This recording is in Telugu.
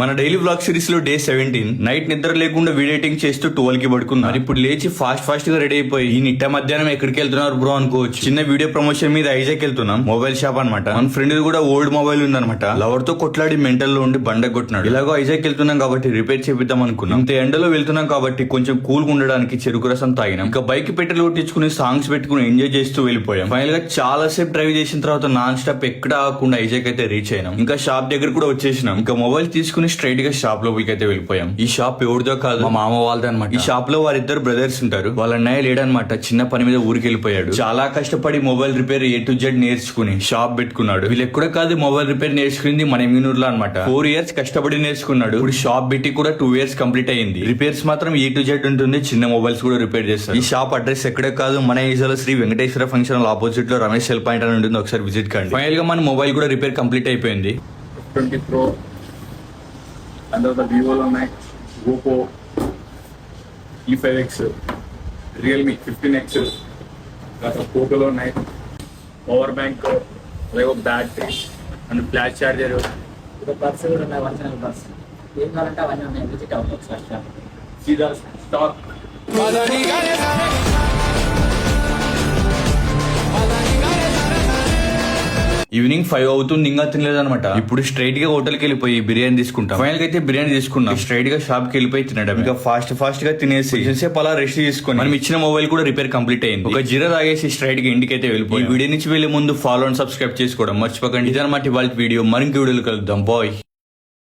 మన డైలీ బ్లాగ్ సిరీస్ లో డే 17 నైట్ నిద్ర లేకుండా వీడియోటింగ్ చేస్తూ 12 కి పడుకున్నారు. ఇప్పుడు లేచి ఫాస్ట్ గా రెడీ అయిపోయి ఈ నిట్ట మధ్యాహ్నం ఎక్కడికి వెళ్తున్నారు బ్రో అనుకోవచ్చు. చిన్న వీడియో ప్రమోషన్ మీద ఐజాక్ వెళ్తున్నాం. మొబైల్ షాప్ అనమాట. మన ఫ్రెండ్ కూడా ఓల్డ్ మొబైల్ ఉందన్నమాట. లవర్ తో కొట్లాడి మెంటల్ లో ఉండి బండ కొట్టినాడు. ఇలాగో ఐజాక్ వెళ్తున్నాం కాబట్టి రిపేర్ చేపిద్దాం అనుకున్నాం. ఇంత ఎండలో వెళ్తున్నాం కాబట్టి కొంచెం కూల్ గా ఉండడానికి చెరుకు రసం తాగినాం. ఇంకా బైక్ పెట్రోల్ కొట్టించుకుని సాంగ్స్ పెట్టుకుని ఎంజాయ్ చేస్తూ వెళ్ళిపోయాం. ఫైనల్ గా చాలా సేపు డ్రైవ్ చేసిన తర్వాత నాన్ స్టాప్ ఎక్కడ ఆగకుండా ఐజాక్ అయితే రీచ్ అయినాం. ఇంకా షాప్ దగ్గర కూడా వచ్చేసినాం. ఇంకా మొబైల్ తీసుకుని స్ట్రైట్ గా షాప్ లోపలికి అయితే వెళ్ళిపోయాం. ఈ షాప్ ఎవరిదో కాదు, మా మామ వాళ్ళది అనమాట. ఈ షాప్ లో వారిద్దరు బ్రదర్స్ ఉంటారు. వాళ్ళ అన్నయ్య లేడనమాట. చిన్న పని మీద ఊరికి వెళ్ళిపోయాడు. చాలా కష్టపడి mobile repair A to Z నేర్చుకుని షాప్ పెట్టుకున్నాడు. వీళ్ళు ఎక్కడ కాదు మొబైల్ రిపేర్ నేర్చుకుంది మన ఎమ్యూనూర్ లో అనమాట. 4 years కష్టపడి నేర్చుకున్నాడు. ఇప్పుడు షాప్ పెట్టి కూడా 2 years కంప్లీట్ అయింది. రిపేర్స్ మాత్రం A to Z ఉంటుంది. చిన్న మొబైల్స్ కూడా రిపేర్ చేస్తారు. ఈ షాప్ అడ్రస్ ఎక్కడే కాదు, మన ఏరియాలో Shri Venkateshwara function hall opposite లో రమేష్ సెల్ పాయింట్ అని ఉంటుంది. ఒకసారి విజిట్ కండి. ఫైనల్ గా మన మొబైల్ కూడా రిపేర్ కంప్లీట్ అయిపోయింది. 20 Pro अंदर Vivo ఉన్నాయి, Oppo E5X, Realme 15X, Poco ఉన్నాయి, పవర్ బ్యాంక్, అలాగే బ్యాటరీ అండ్ ఫ్లాష్ చార్జర్, బర్స్ కూడా ఉన్నాయి. ఒరిజినల్ బర్స్ ఏం కావాలంటే అవన్నీ ఉన్నాయి. విజిట్ అవ్వచ్చు ఒకసారి. సీదా స్టాక్. ఈవినింగ్ 5 అవుతుంది, ఇంకా తినలేదన్నమాట. ఇప్పుడు స్ట్రైట్ గా హోటల్ కి వెళ్ళిపోయి బిర్యానీ తీసుకుంటాం. ఫైనల్ గా అయితే బిర్యానీ తీసుకున్నాం. స్ట్రైట్ గా షాప్ కి వెళ్ళిపోయి తినడం. ఇంకా ఫాస్ట్ గా తినేసి కొంచెంసేపు అలా రెస్ట్ తీసుకొని మనం ఇచ్చిన మొబైల్ కూడా రిపేర్ కంప్లీట్ అయింది. ఒక జీరో తాగేసి స్ట్రైట్ గా ఇంటికి అయితే వెళ్ళిపోయి వీడియో నుంచి వెళ్లే ముందు ఫాలో అండ్ సబ్స్క్రైబ్ చేసుకోవడం మర్చిపోకండి. ఇదన్నమాట ఇవాళ వీడియో. మరింక వీడియోలు కలుద్దాం. బాయ్.